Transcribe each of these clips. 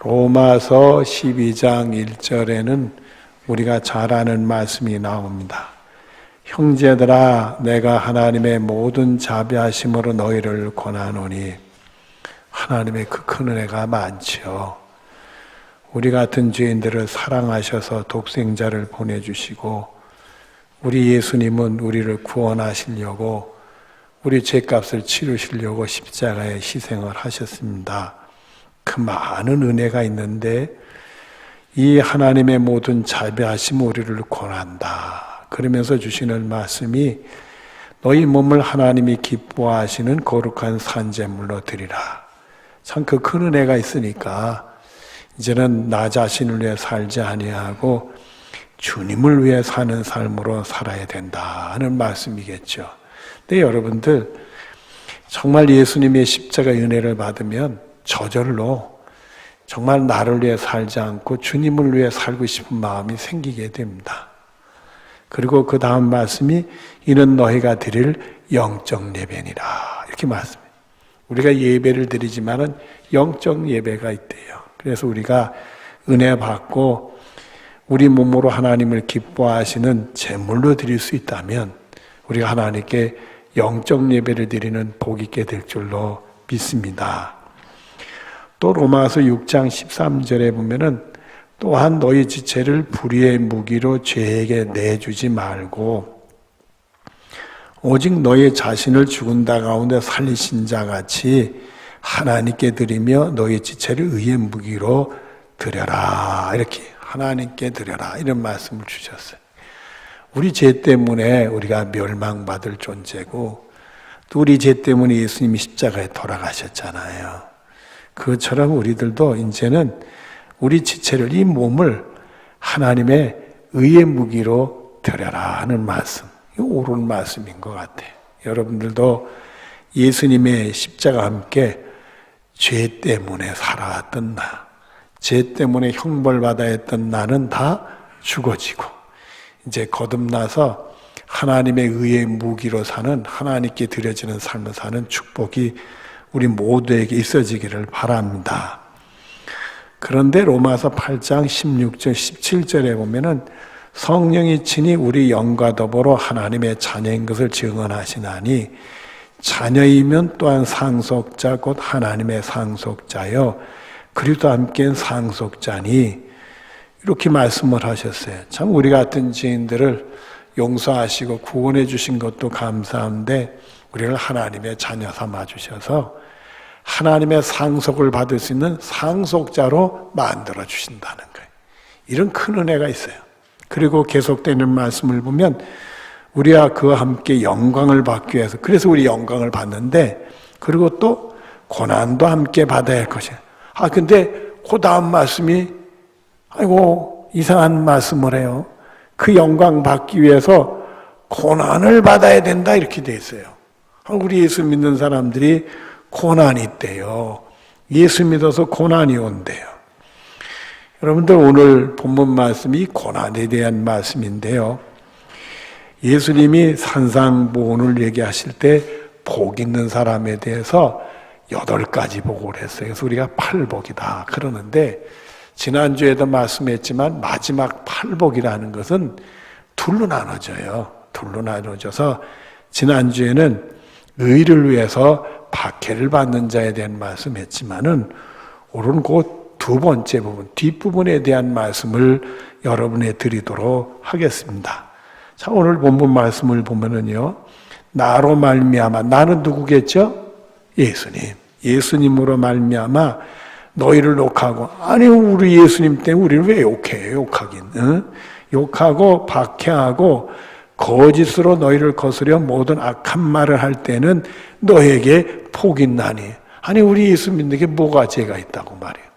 로마서 12장 1절에는 우리가 잘 아는 말씀이 나옵니다. 형제들아, 내가 하나님의 모든 자비하심으로 너희를 권하노니. 하나님의 그 큰 은혜가 많지요. 우리 같은 죄인들을 사랑하셔서 독생자를 보내주시고, 우리 예수님은 우리를 구원하시려고 우리 죄값을 치르시려고 십자가에 희생을 하셨습니다. 그 많은 은혜가 있는데 이 하나님의 모든 자비하심 우리를 권한다. 그러면서 주시는 말씀이 너희 몸을 하나님이 기뻐하시는 거룩한 산제물로 드리라. 참 그 큰 은혜가 있으니까 이제는 나 자신을 위해 살지 아니하고 주님을 위해 사는 삶으로 살아야 된다 하는 말씀이겠죠. 근데 여러분들 정말 예수님의 십자가의 은혜를 받으면 저절로 정말 나를 위해 살지 않고 주님을 위해 살고 싶은 마음이 생기게 됩니다. 그리고 그 다음 말씀이 이는 너희가 드릴 영적 예배니라 이렇게 말씀해요. 우리가 예배를 드리지만은 영적 예배가 있대요. 그래서 우리가 은혜 받고 우리 몸으로 하나님을 기뻐하시는 제물로 드릴 수 있다면 우리가 하나님께 영적 예배를 드리는 복 있게 될 줄로 믿습니다. 또 로마서 6장 13절에 보면은 또한 너희 지체를 불의의 무기로 죄에게 내주지 말고 오직 너희 자신을 죽은 자 가운데 살리신 자 같이 하나님께 드리며 너희 지체를 의의 무기로 드려라. 이렇게 하나님께 드려라 이런 말씀을 주셨어요. 우리 죄 때문에 우리가 멸망받을 존재고 또 우리 죄 때문에 예수님이 십자가에 돌아가셨잖아요. 그것처럼 우리들도 이제는 우리 지체를 이 몸을 하나님의 의의 무기로 드려라 하는 말씀. 이거 옳은 말씀인 것 같아요. 여러분들도 예수님의 십자가와 함께 죄 때문에 살아왔던 나, 죄 때문에 형벌받아야 했던 나는 다 죽어지고 이제 거듭나서 하나님의 의의 무기로 사는 하나님께 드려지는 삶을 사는 축복이 우리 모두에게 있어지기를 바랍니다. 그런데 로마서 8장 16절 17절에 보면은 성령이 친히 우리 영과 더불어 하나님의 자녀인 것을 증언하시나니 자녀이면 또한 상속자 곧 하나님의 상속자여 그리스도와 함께 상속자니 이렇게 말씀을 하셨어요. 참 우리 같은 죄인들을 용서하시고 구원해 주신 것도 감사한데 우리를 하나님의 자녀 삼아 주셔서 하나님의 상속을 받을 수 있는 상속자로 만들어 주신다는 거예요. 이런 큰 은혜가 있어요. 그리고 계속되는 말씀을 보면 우리와 그와 함께 영광을 받기 위해서 그래서 우리 영광을 받는데 그리고 또 고난도 함께 받아야 할 것이에요. 근데 그 다음 말씀이 아이고 이상한 말씀을 해요. 그 영광 받기 위해서 고난을 받아야 된다 이렇게 돼 있어요. 우리 예수 믿는 사람들이 고난이 있대요. 예수 믿어서 고난이 온대요. 여러분들 오늘 본문 말씀이 고난에 대한 말씀인데요. 예수님이 산상보훈을 얘기하실 때 복 있는 사람에 대해서 8가지 복을 했어요. 그래서 우리가 8복이다 그러는데 지난주에도 말씀했지만 마지막 8복이라는 것은 둘로 나눠져요. 둘로 나눠져서 지난주에는 의를 위해서 박해를 받는 자에 대한 말씀했지만은 오늘은 그 두 번째 부분, 뒷부분에 대한 말씀을 여러분에 드리도록 하겠습니다. 자, 오늘 본문 말씀을 보면은요, 나로 말미암아, 나는 누구겠죠? 예수님. 예수님으로 말미암아 너희를 욕하고, 아니 우리 예수님 때문에 우리를 왜 욕해요? 욕하긴. 욕하고 박해하고 거짓으로 너희를 거스려 모든 악한 말을 할 때는 너에게 복이 있나니. 아니 우리 예수 믿는 게 뭐가 죄가 있다고 말이에요.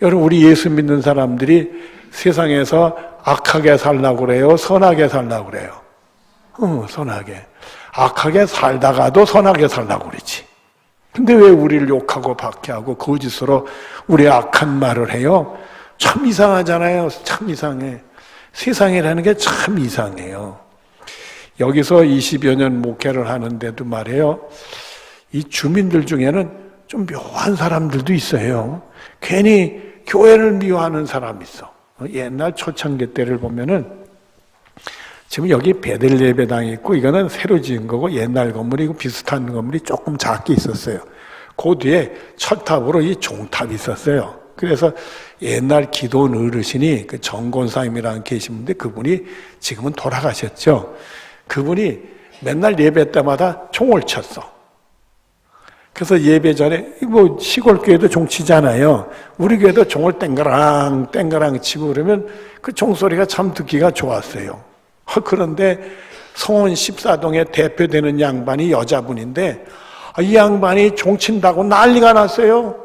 여러분 우리 예수 믿는 사람들이 세상에서 악하게 살라고 그래요? 선하게 살라고 그래요? 선하게. 악하게 살다가도 선하게 살라고 그러지. 근데 왜 우리를 욕하고 박해하고 거짓으로 우리 악한 말을 해요? 참 이상하잖아요. 참 이상해. 세상이라는 게 참 이상해요. 여기서 20여 년 목회를 하는데도 말이에요. 이 주민들 중에는 좀 묘한 사람들도 있어요. 괜히 교회를 미워하는 사람이 있어. 옛날 초창기 때를 보면은 지금 여기 베델 예배당이 있고 이거는 새로 지은 거고 옛날 건물이고 비슷한 건물이 조금 작게 있었어요. 그 뒤에 철탑으로 이 종탑이 있었어요. 그래서 옛날 기도원 어르신이 그 정권사님이라는 계신 분인데 그분이 지금은 돌아가셨죠. 그분이 맨날 예배 때마다 총을 쳤어. 그래서 예배 전에 뭐 시골 교회도 종 치잖아요. 우리 교회도 종을 땡가랑 땡가랑 치고 그러면 그 종소리가 참 듣기가 좋았어요. 그런데 성원 14동에 대표되는 양반이 여자분인데 이 양반이 종 친다고 난리가 났어요.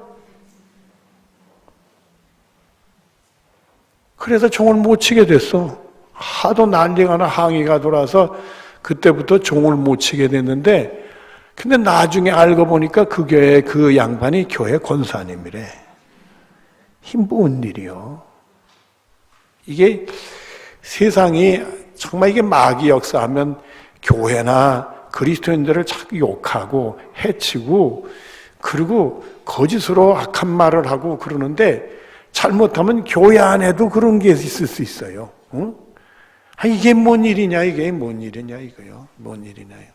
그래서 종을 못 치게 됐어. 하도 난리가 나 항의가 돌아서 그때부터 종을 못 치게 됐는데 근데 나중에 알고 보니까 그 교회 그 양반이 교회 권사님이래. 힘부은 일이요. 이게 세상이 정말 이게 마귀 역사하면 교회나 그리스도인들을 자꾸 욕하고 해치고 그리고 거짓으로 악한 말을 하고 그러는데 잘못하면 교회 안에도 그런 게 있을 수 있어요. 응? 이게 뭔 일이냐 이게 뭔 일이냐 이거요. 뭔 일이냐요.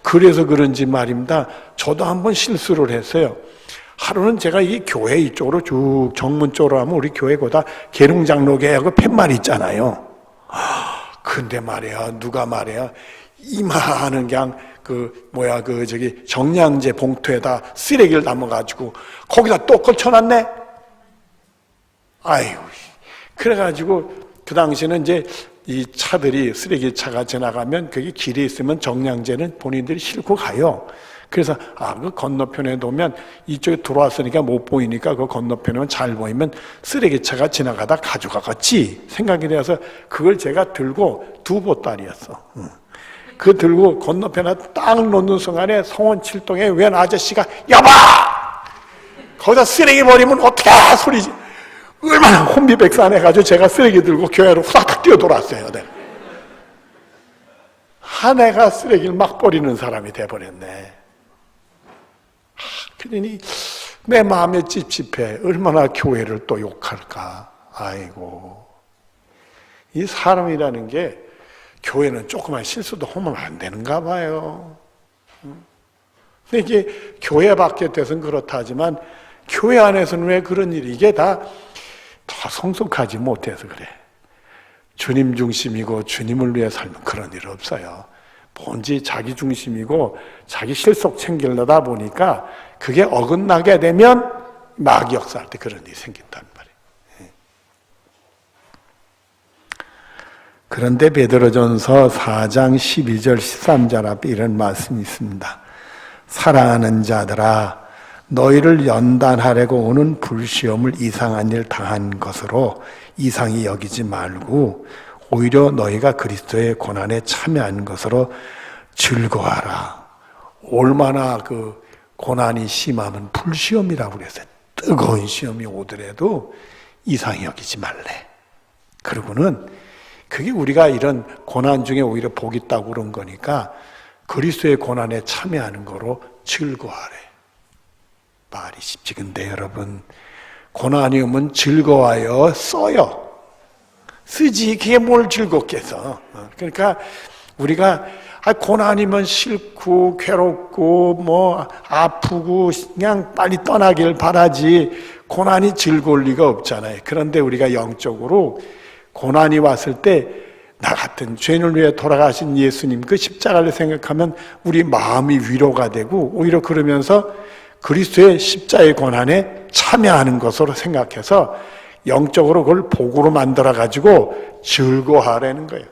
그래서 그런지 말입니다. 저도 한번 실수를 했어요. 하루는 제가 이 교회 이쪽으로 쭉 정문 쪽으로 하면 우리 교회보다 계룡장로교회하고 팻말 있잖아요. 근데 말이야 누가 말이야 이만한 그냥 정량제 봉투에다 쓰레기를 담아가지고 거기다 또 걸쳐놨네. 아이고 그래가지고 그 당시에는 이제 이 차들이 쓰레기 차가 지나가면 거기 길에 있으면 정량제는 본인들이 싣고 가요. 그래서 그 건너편에 놓으면 이쪽에 들어왔으니까 못 보이니까 그 건너편에만 잘 보이면 쓰레기 차가 지나가다 가져가겠지 생각이 되어서 그걸 제가 들고 2보따리였어. 그거 들고 건너편에 딱 놓는 순간에 성원 7동에 웬 아저씨가 여봐! 거기다 쓰레기 버리면 어떻게 소리지? 얼마나 혼비백산해가지고 제가 쓰레기 들고 교회로 후다닥 뛰어 돌아왔어요. 내가 쓰레기를 막 버리는 사람이 돼버렸네. 그러니 내 마음에 찝찝해. 얼마나 교회를 또 욕할까. 아이고. 이 사람이라는 게 교회는 조그만 실수도 하면 안 되는가 봐요. 근데 이게 교회 밖에 돼서는 그렇다 하지만 교회 안에서는 왜 그런 일이 이게 다 성숙하지 못해서 그래. 주님 중심이고 주님을 위해 살면 그런 일 없어요. 본지 자기 중심이고 자기 실속 챙기려다 보니까 그게 어긋나게 되면 마귀 역사할 때 그런 일이 생긴단 말이에요. 그런데 베드로전서 4장 12절 13절 앞에 이런 말씀이 있습니다. 사랑하는 자들아 너희를 연단하려고 오는 불시험을 이상한 일 당한 것으로 이상히 여기지 말고 오히려 너희가 그리스도의 고난에 참여한 것으로 즐거워하라. 얼마나 그 고난이 심하면 불시험이라고 그랬어요. 뜨거운 시험이 오더라도 이상히 여기지 말래. 그리고는 그게 우리가 이런 고난 중에 오히려 복이 있다고 그런 거니까 그리스도의 고난에 참여하는 거로 즐거워하래. 말이 쉽지. 근데 여러분 고난이 오면 즐거워요 써요. 쓰지 그게 뭘 즐겁겠어. 그러니까 우리가 고난이면 싫고 괴롭고 뭐 아프고 그냥 빨리 떠나길 바라지 고난이 즐거울 리가 없잖아요. 그런데 우리가 영적으로 고난이 왔을 때 나 같은 죄인을 위해 돌아가신 예수님 그 십자가를 생각하면 우리 마음이 위로가 되고 오히려 그러면서 그리스도의 십자가의 고난에 참여하는 것으로 생각해서 영적으로 그걸 복으로 만들어가지고 즐거워하라는 거예요.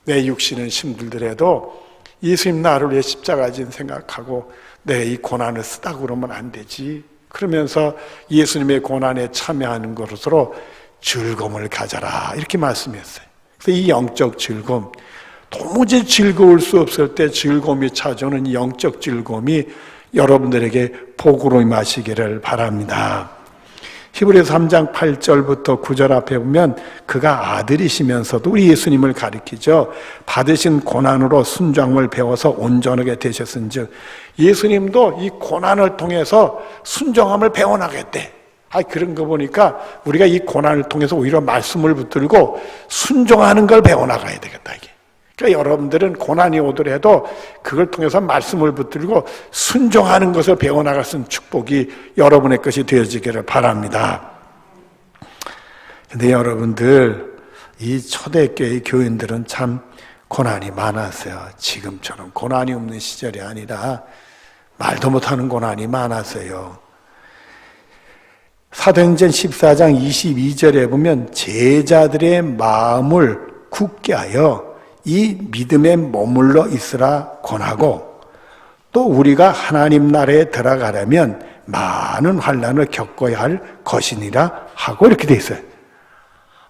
내 육신은 힘들더라도 예수님 나를 위해 십자가 진 생각하고 내 이 고난을 쓰다고 그러면 안 되지. 그러면서 예수님의 고난에 참여하는 것으로 즐거움을 가져라 이렇게 말씀했어요. 그래서 이 영적 즐거움 도무지 즐거울 수 없을 때 즐거움이 찾아오는 이 영적 즐거움이 여러분들에게 복으로 임하시기를 바랍니다. 히브리서 3장 8절부터 9절 앞에 보면 그가 아들이시면서도 우리 예수님을 가리키죠. 받으신 고난으로 순종을 배워서 온전하게 되셨은즉, 예수님도 이 고난을 통해서 순종함을 배워나겠대. 그런 거 보니까 우리가 이 고난을 통해서 오히려 말씀을 붙들고 순종하는 걸 배워나가야 되겠다, 이게. 그러니까 여러분들은 고난이 오더라도 그걸 통해서 말씀을 붙들고 순종하는 것을 배워나갈 수 있는 축복이 여러분의 것이 되어지기를 바랍니다. 근데 여러분들, 이 초대교회 교인들은 참 고난이 많았어요. 지금처럼 고난이 없는 시절이 아니라 말도 못하는 고난이 많았어요. 사도행전 14장 22절에 보면 제자들의 마음을 굳게 하여 이 믿음에 머물러 있으라 권하고, 또 우리가 하나님 나라에 들어가려면 많은 환난을 겪어야 할 것이니라 하고, 이렇게 돼 있어요.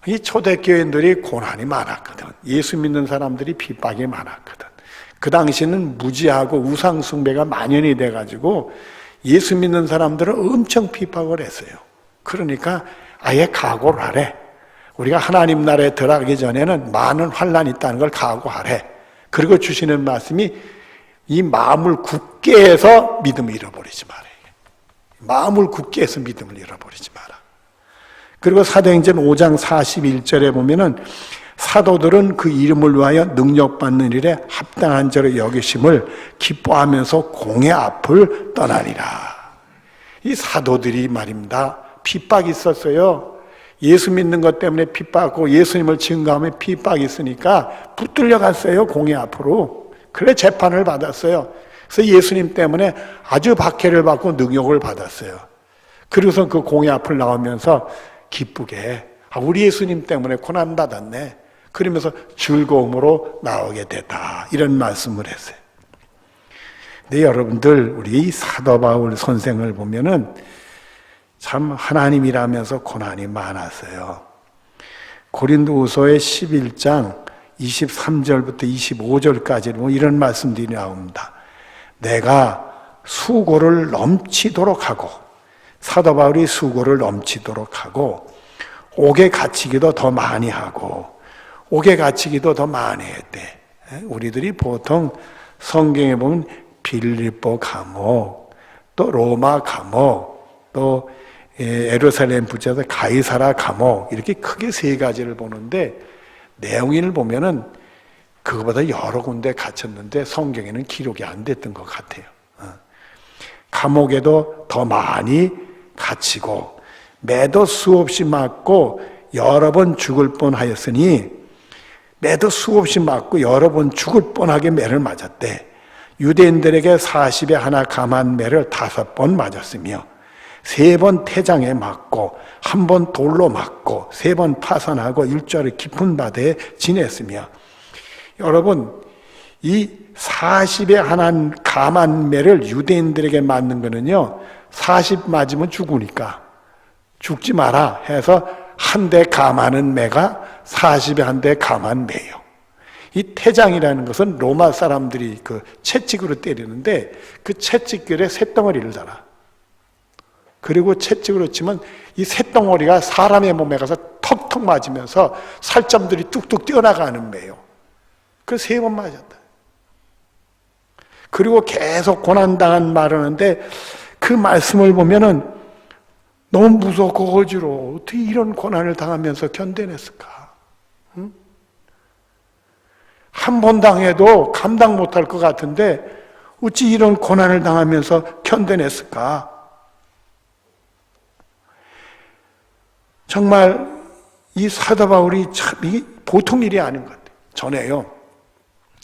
이 초대교인들이 고난이 많았거든. 예수 믿는 사람들이 핍박이 많았거든. 그 당시는 무지하고 우상 숭배가 만연이 돼가지고 예수 믿는 사람들은 엄청 핍박을 했어요. 그러니까 아예 각오를 하래. 우리가 하나님 나라에 들어가기 전에는 많은 환난이 있다는 걸 각오하래. 그리고 주시는 말씀이 이 마음을 굳게 해서 믿음을 잃어버리지 마라. 마음을 굳게 해서 믿음을 잃어버리지 마라. 그리고 사도행전 5장 41절에 보면은 사도들은 그 이름을 위하여 능력받는 일에 합당한 자로 여기심을 기뻐하면서 공의 앞을 떠나니라. 이 사도들이 말입니다. 핍박이 있었어요. 예수 믿는 것 때문에 핍박하고 예수님을 증거하면 핍박이 있으니까 붙들려 갔어요, 공의 앞으로. 그래 재판을 받았어요. 그래서 예수님 때문에 아주 박해를 받고 능욕을 받았어요. 그래서 그 공의 앞을 나오면서 기쁘게, 우리 예수님 때문에 고난 받았네, 그러면서 즐거움으로 나오게 됐다, 이런 말씀을 했어요. 근데 여러분들, 우리 이 사도 바울 선생을 보면은 참 하나님이라면서 고난이 많았어요. 고린도후서의 11장 23절부터 25절까지 보면 이런 말씀들이 나옵니다. 내가 수고를 넘치도록 하고, 사도 바울이 수고를 넘치도록 하고, 옥에 갇히기도 더 많이 하고, 옥에 갇히기도 더 많이 했대. 우리들이 보통 성경에 보면 빌립보 감옥, 또 로마 감옥, 또 예루살렘 붙여서 가이사라 감옥, 이렇게 크게 세 가지를 보는데 내용을 보면은 그거보다 여러 군데 갇혔는데 성경에는 기록이 안 됐던 것 같아요. 감옥에도 더 많이 갇히고 매도 수없이 맞고 여러 번 죽을 뻔하였으니, 매도 수없이 맞고 여러 번 죽을 뻔하게 매를 맞았대. 유대인들에게 40에 하나 감한 매를 5번 맞았으며 3번 태장에 맞고 1번 돌로 맞고 3번 파산하고 일주일을 깊은 바다에 지냈으며, 여러분, 이 40에 하나 감한 매를 유대인들에게 맞는 거는요, 40 맞으면 죽으니까 죽지 마라 해서 한 대 감하는 매가 40에 한 대 감한 매예요. 이 태장이라는 것은 로마 사람들이 그 채찍으로 때리는데 그 채찍결에 쇳덩어리를 달아. 그리고 채찍으로 치면 이 쇳덩어리가 사람의 몸에 가서 턱턱 맞으면서 살점들이 뚝뚝 뛰어나가는 매예요. 그 3번 맞았다. 그리고 계속 고난당한 말을 하는데 그 말씀을 보면은 너무 무섭고 어지러워. 어떻게 이런 고난을 당하면서 견뎌냈을까? 응? 한 번 당해도 감당 못할 것 같은데 어찌 이런 고난을 당하면서 견뎌냈을까? 정말 이 사도 바울이 참 보통 일이 아닌 것 같아요. 전에요,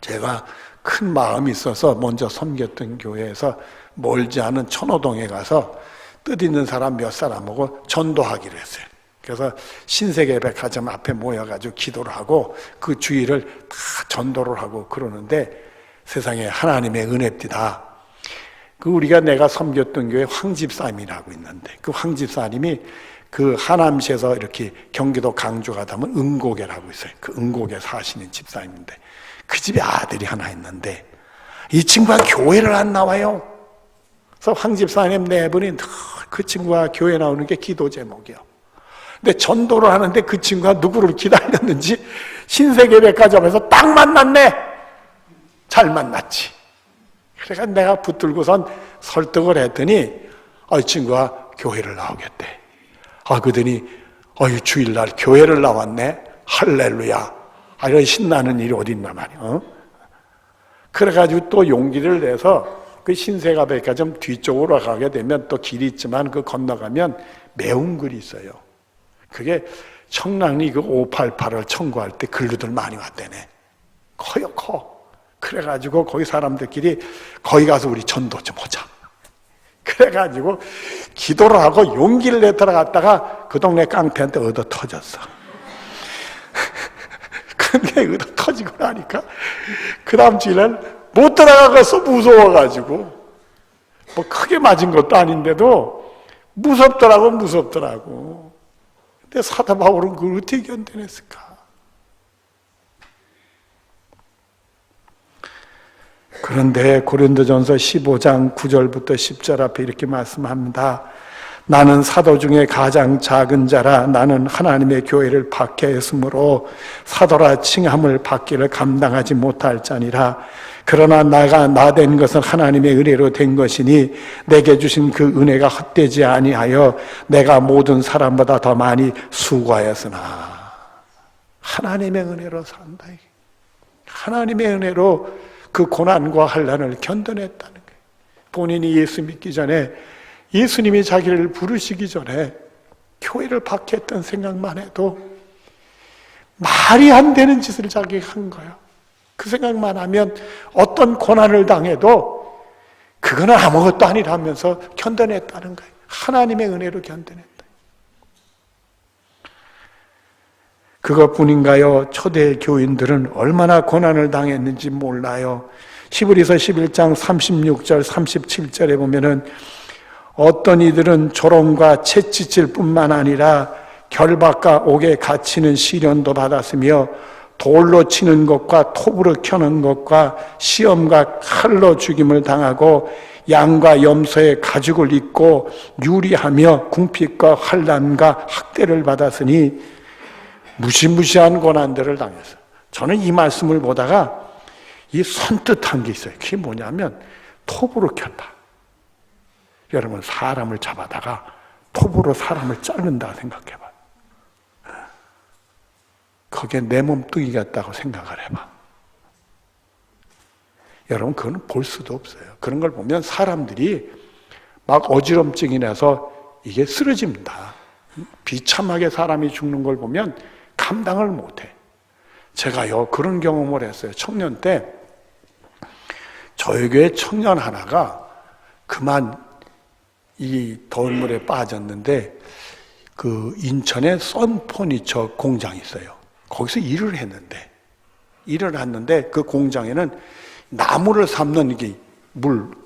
제가 큰 마음이 있어서 먼저 섬겼던 교회에서 멀지 않은 천호동에 가서 뜻있는 사람 몇 사람하고 전도하기로 했어요. 그래서 신세계 백화점 앞에 모여가지고 기도를 하고 그 주일을 다 전도를 하고 그러는데, 세상에 하나님의 은혜입니다. 그 우리가 내가 섬겼던 교회 황집사님이라고 있는데, 그 황집사님이 그 하남시에서 이렇게 경기도 강주 가다 보면 응곡에라고 있어요. 그 응곡에 사시는 집사님인데 그 집에 아들이 하나 있는데 이 친구가 교회를 안 나와요. 그래서 황 집사님 네 분이 그 친구가 교회 나오는 게 기도 제목이요. 근데 전도를 하는데 그 친구가 누구를 기다렸는지 신세계백화점에서 딱 만났네. 잘 만났지. 그래서 내가 붙들고선 설득을 했더니 이 친구가 교회를 나오겠대. 그러더니 주일날 교회를 나왔네. 할렐루야. 이런 신나는 일이 어디 있나 말이야. 그래가지고 또 용기를 내서 그 신세계백화점 뒤쪽으로 가게 되면 또 길이 있지만 그 건너가면 매운 글이 있어요. 그게 청량리 그 588을 청구할 때 글루들 많이 왔대네. 커요, 커. 그래가지고 거기 사람들끼리 거기 가서 우리 전도 좀 하자. 그래가지고 기도를 하고 용기를 내 들어갔다가 그 동네 깡패한테 얻어 터졌어. 근데 얻어 터지고 나니까 그 다음 주일날 못 들어가서 무서워가지고 뭐 크게 맞은 것도 아닌데도 무섭더라고. 근데 사도 바울은 그걸 어떻게 견뎌냈을까? 그런데 고린도전서 15장 9절부터 10절 앞에 이렇게 말씀합니다. 나는 사도 중에 가장 작은 자라. 나는 하나님의 교회를 박해했으므로 사도라 칭함을 받기를 감당하지 못할 자니라. 그러나 나가 나 된 것은 하나님의 은혜로 된 것이니 내게 주신 그 은혜가 헛되지 아니하여 내가 모든 사람보다 더 많이 수고하였으나. 하나님의 은혜로 산다. 하나님의 은혜로 그 고난과 환난을 견뎌냈다는 거예요. 본인이 예수 믿기 전에 예수님이 자기를 부르시기 전에 교회를 박해했던 생각만 해도 말이 안 되는 짓을 자기가 한 거예요. 그 생각만 하면 어떤 고난을 당해도 그거는 아무것도 아니라면서 견뎌냈다는 거예요. 하나님의 은혜로 견뎌냈다. 그것뿐인가요? 초대 교인들은 얼마나 고난을 당했는지 몰라요. 히브리서 11장 36절 37절에 보면은 어떤 이들은 조롱과 채찍질 뿐만 아니라 결박과 옥에 갇히는 시련도 받았으며 돌로 치는 것과 톱으로 켜는 것과 시험과 칼로 죽임을 당하고 양과 염소의 가죽을 입고 유리하며 궁핍과 환난과 학대를 받았으니 무시무시한 고난들을 당했어요. 저는 이 말씀을 보다가 이 선뜻한 게 있어요. 그게 뭐냐면 톱으로 켰다. 여러분 사람을 잡아다가 톱으로 사람을 자른다 생각해봐요. 그게 내 몸뚱이 같다고 생각을 해봐. 여러분 그건 볼 수도 없어요. 그런 걸 보면 사람들이 막 어지럼증이 나서 이게 쓰러집니다. 비참하게 사람이 죽는 걸 보면 감당을 못해. 제가요 그런 경험을 했어요. 청년 때 저희 교회 청년 하나가 그만 이 더운 물에 빠졌는데 그 인천에 썬퍼니처 공장이 있어요. 거기서 일을 했는데 그 공장에는 나무를 삶는 이게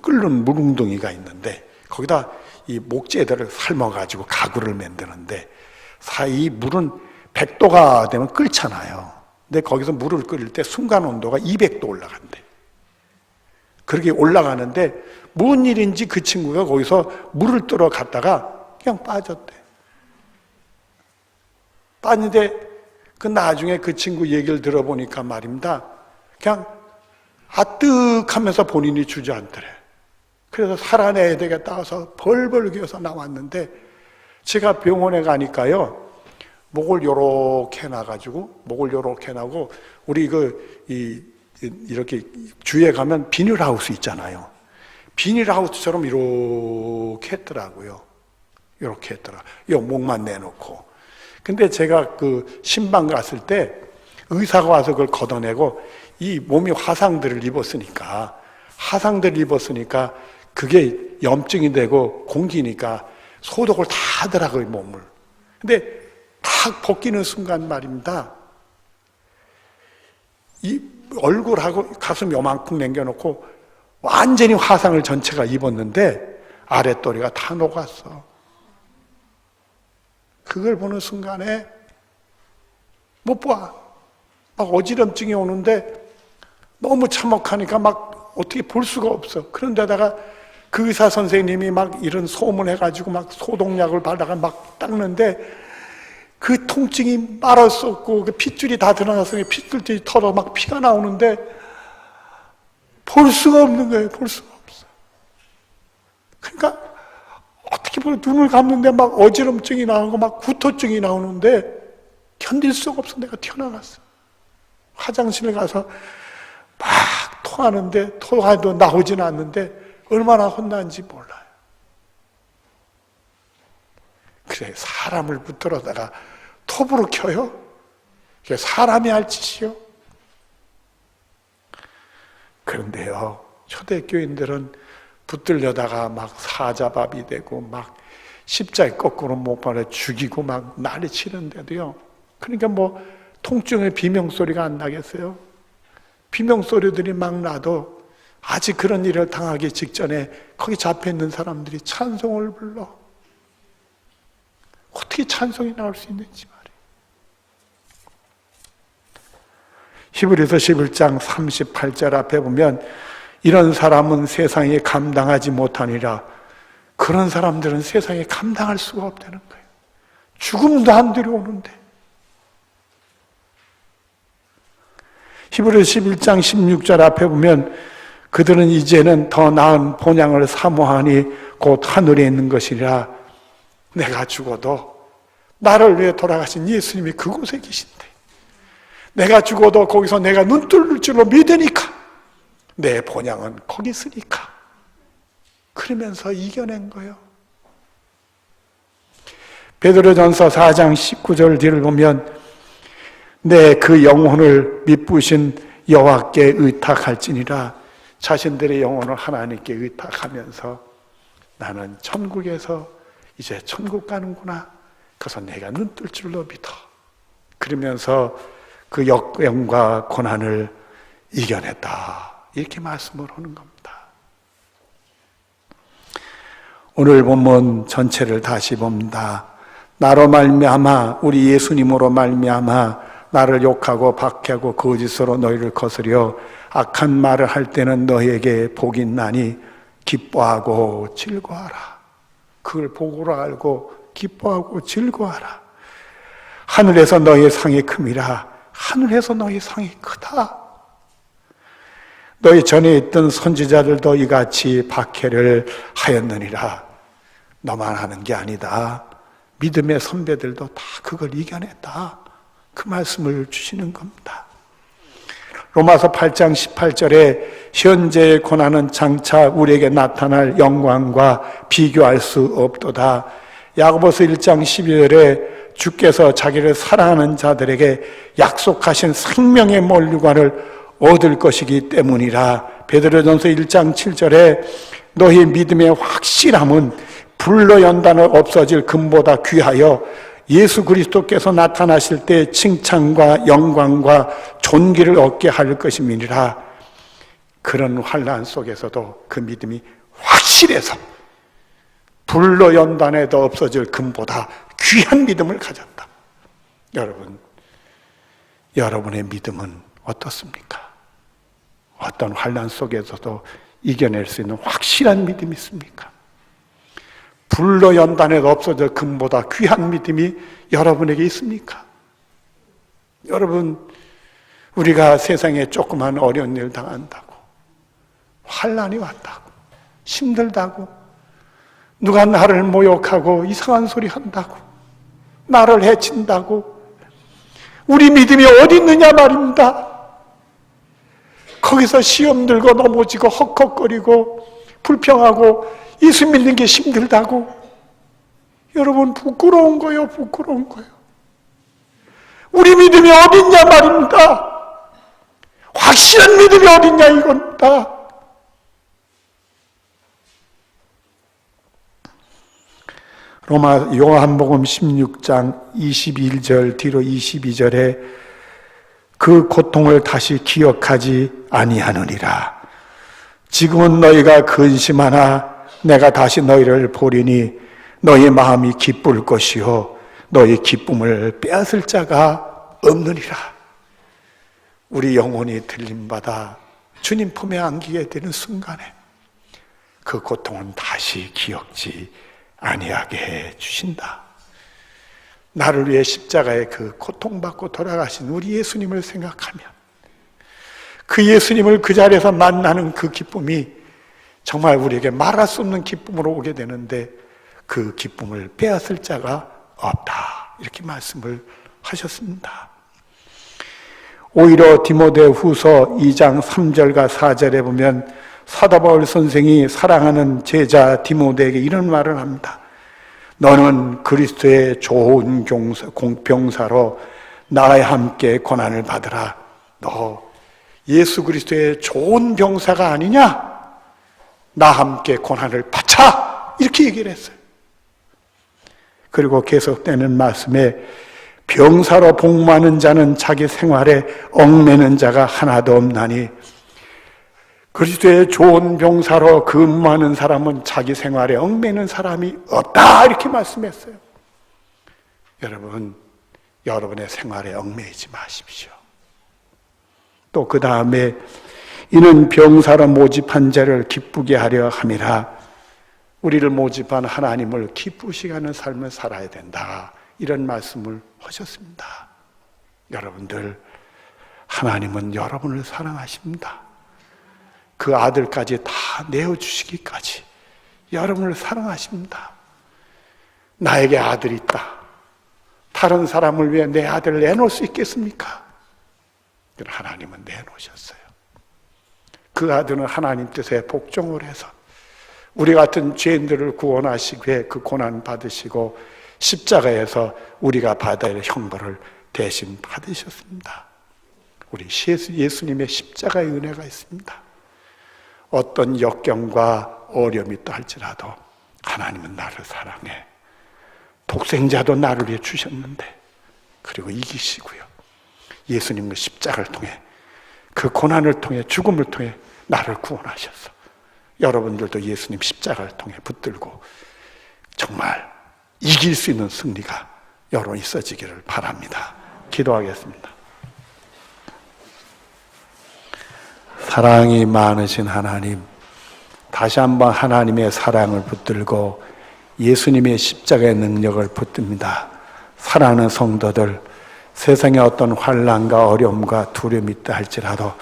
끓는 물웅덩이가 있는데 거기다 이 목재들을 삶아가지고 가구를 만드는데 사이 물은 100도가 되면 끓잖아요. 근데 거기서 물을 끓일 때 순간 온도가 200도 올라간대. 그렇게 올라가는데 뭔 일인지 그 친구가 거기서 물을 뜨러 갔다가 그냥 빠졌대. 빠졌는데 그 나중에 그 친구 얘기를 들어보니까 말입니다. 그냥 아뜩하면서 본인이 주저앉더래. 그래서 살아내야 되겠다 해서 벌벌 기어서 나왔는데 제가 병원에 가니까요. 목을 요렇게 해놔가지고 목을 요렇게 해놔고 우리 이렇게 주위에 가면 비닐하우스 있잖아요. 비닐하우스처럼 이렇게 했더라고요. 이렇게 했더라. 요 목만 내놓고. 근데 제가 그 신방 갔을 때 의사가 와서 그걸 걷어내고 이 몸이 화상들을 입었으니까 그게 염증이 되고 공기니까 소독을 다 하더라고요, 몸을. 근데 탁 벗기는 순간 말입니다. 이 얼굴하고 가슴 요만큼 남겨놓고 완전히 화상을 전체가 입었는데 아랫도리가 다 녹았어. 그걸 보는 순간에 못 봐. 막 어지럼증이 오는데 너무 참혹하니까 막 어떻게 볼 수가 없어. 그런데다가 그 의사 선생님이 막 이런 소음을 해가지고 막 소독약을 바르다가 막 닦는데 그 통증이 말았었고 그 핏줄이 다 드러나서 핏줄이 털어 막 피가 나오는데 볼 수가 없는 거예요. 볼 수가 없어. 그러니까 어떻게 보면 눈을 감는데 막 어지럼증이 나오고 막 구토증이 나오는데 견딜 수가 없어. 내가 튀어나갔어. 화장실에 가서 막 토하는데 토해도 나오지는 않는데 얼마나 혼난지 몰라요. 그래, 사람을 붙들어다가 톱으로 켜요? 그게 사람이 할 짓이요? 그런데요, 초대교인들은 붙들려다가 막 사자밥이 되고 막 십자에 거꾸로 못 박아 죽이고 막 난리 치는데도요. 그러니까 뭐 통증의 비명소리가 안 나겠어요? 비명소리들이 막 나도 아직 그런 일을 당하기 직전에 거기 잡혀있는 사람들이 찬송을 불러. 어떻게 찬송이 나올 수 있는지 말이에요. 히브리서 11장 38절 앞에 보면 이런 사람은 세상에 감당하지 못하니라. 그런 사람들은 세상에 감당할 수가 없다는 거예요. 죽음도 안 들어오는데. 히브리서 11장 16절 앞에 보면 그들은 이제는 더 나은 본향을 사모하니 곧 하늘에 있는 것이라. 내가 죽어도 나를 위해 돌아가신 예수님이 그곳에 계신데 내가 죽어도 거기서 내가 눈 뜰 줄로 믿으니까 내 본향은 거기 있으니까 그러면서 이겨낸 거예요. 베드로전서 4장 19절 뒤를 보면 내 그 영혼을 미쁘신 여호와께 의탁할지니라. 자신들의 영혼을 하나님께 의탁하면서 나는 천국에서 이제 천국 가는구나. 그래서 내가 눈 뜰 줄로 믿어. 그러면서 그 역경과 고난을 이겨냈다. 이렇게 말씀을 하는 겁니다. 오늘 본문 전체를 다시 봅니다. 나로 말미암아 우리 예수님으로 말미암아 나를 욕하고 박해하고 거짓으로 너희를 거스려 악한 말을 할 때는 너희에게 복이 있나니 기뻐하고 즐거워하라. 그걸 복으로 알고 기뻐하고 즐거워하라. 하늘에서 너희의 상이 큼이라. 하늘에서 너희 상이 크다. 너희 전에 있던 선지자들도 이같이 박해를 하였느니라. 너만 하는 게 아니다. 믿음의 선배들도 다 그걸 이겨냈다. 그 말씀을 주시는 겁니다. 로마서 8장 18절에 현재의 고난은 장차 우리에게 나타날 영광과 비교할 수 없도다. 야고보서 1장 12절에 주께서 자기를 사랑하는 자들에게 약속하신 생명의 면류관을 얻을 것이기 때문이라. 베드로전서 1장 7절에 너희 믿음의 확실함은 불로 연단을 없어질 금보다 귀하여 예수 그리스도께서 나타나실 때 칭찬과 영광과 존귀를 얻게 할 것임이니라. 그런 환난 속에서도 그 믿음이 확실해서 불로 연단해도 없어질 금보다 귀한 믿음을 가졌다. 여러분, 여러분의 믿음은 어떻습니까? 어떤 환난 속에서도 이겨낼 수 있는 확실한 믿음이 있습니까? 불로 연단해도 없어질 금보다 귀한 믿음이 여러분에게 있습니까? 여러분, 우리가 세상에 조그만 어려운 일 당한다고, 환난이 왔다고, 힘들다고, 누가 나를 모욕하고 이상한 소리 한다고, 나를 해친다고, 우리 믿음이 어디 있느냐 말입니다. 거기서 시험 들고 넘어지고 헉헉거리고 불평하고 예수 믿는 게 힘들다고. 여러분, 부끄러운 거예요. 부끄러운 거예요. 우리 믿음이 어딨냐 말입니다. 확실한 믿음이 어딨냐 이겁니다. 요한복음 16장 21절 뒤로 22절에 그 고통을 다시 기억하지 아니하느니라. 지금은 너희가 근심하나 내가 다시 너희를 보리니 너희 마음이 기쁠 것이요 너희 기쁨을 빼앗을 자가 없느니라. 우리 영혼이 들림받아 주님 품에 안기게 되는 순간에 그 고통은 다시 기억지 아니하게 해 주신다. 나를 위해 십자가에 그 고통받고 돌아가신 우리 예수님을 생각하면 그 예수님을 그 자리에서 만나는 그 기쁨이 정말 우리에게 말할 수 없는 기쁨으로 오게 되는데 그 기쁨을 빼앗을 자가 없다. 이렇게 말씀을 하셨습니다. 오히려 디모데후서 2장 3절과 4절에 보면 사도 바울 선생이 사랑하는 제자 디모데에게 이런 말을 합니다. 너는 그리스도의 좋은 병사로 나와 함께 고난을 받으라. 너 예수 그리스도의 좋은 병사가 아니냐? 나와 함께 고난을 받자. 이렇게 얘기를 했어요. 그리고 계속되는 말씀에 병사로 복무하는 자는 자기 생활에 얽매는 자가 하나도 없나니 그리스도의 좋은 병사로 근무하는 사람은 자기 생활에 얽매는 사람이 없다. 이렇게 말씀했어요. 여러분, 여러분의 생활에 얽매이지 마십시오. 또 그 다음에 이는 병사로 모집한 자를 기쁘게 하려 함이라. 우리를 모집한 하나님을 기쁘시게 하는 삶을 살아야 된다. 이런 말씀을 하셨습니다. 여러분들, 하나님은 여러분을 사랑하십니다. 그 아들까지 다 내어주시기까지 여러분을 사랑하십니다. 나에게 아들이 있다. 다른 사람을 위해 내 아들을 내놓을 수 있겠습니까? 하나님은 내놓으셨어요. 그 아들은 하나님 뜻에 복종을 해서 우리 같은 죄인들을 구원하시기 위해 그 고난 받으시고 십자가에서 우리가 받아야 할 형벌을 대신 받으셨습니다. 우리 예수님의 십자가의 은혜가 있습니다. 어떤 역경과 어려움이 있다 할지라도 하나님은 나를 사랑해. 독생자도 나를 위해 주셨는데 그리고 이기시고요. 예수님의 십자가를 통해 그 고난을 통해 죽음을 통해 나를 구원하셨어. 여러분들도 예수님 십자가를 통해 붙들고 정말 이길 수 있는 승리가 여러분 있어지기를 바랍니다. 기도하겠습니다. 사랑이 많으신 하나님, 다시 한번 하나님의 사랑을 붙들고 예수님의 십자가의 능력을 붙듭니다. 사랑하는 성도들, 세상에 어떤 환난과 어려움과 두려움이 있다 할지라도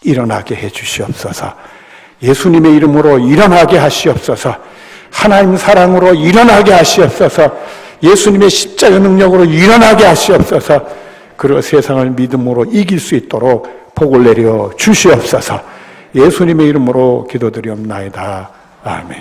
일어나게 해 주시옵소서. 예수님의 이름으로 일어나게 하시옵소서. 하나님 사랑으로 일어나게 하시옵소서. 예수님의 십자가 능력으로 일어나게 하시옵소서. 그리고 세상을 믿음으로 이길 수 있도록 복을 내려 주시옵소서. 예수님의 이름으로 기도드리옵나이다. 아멘.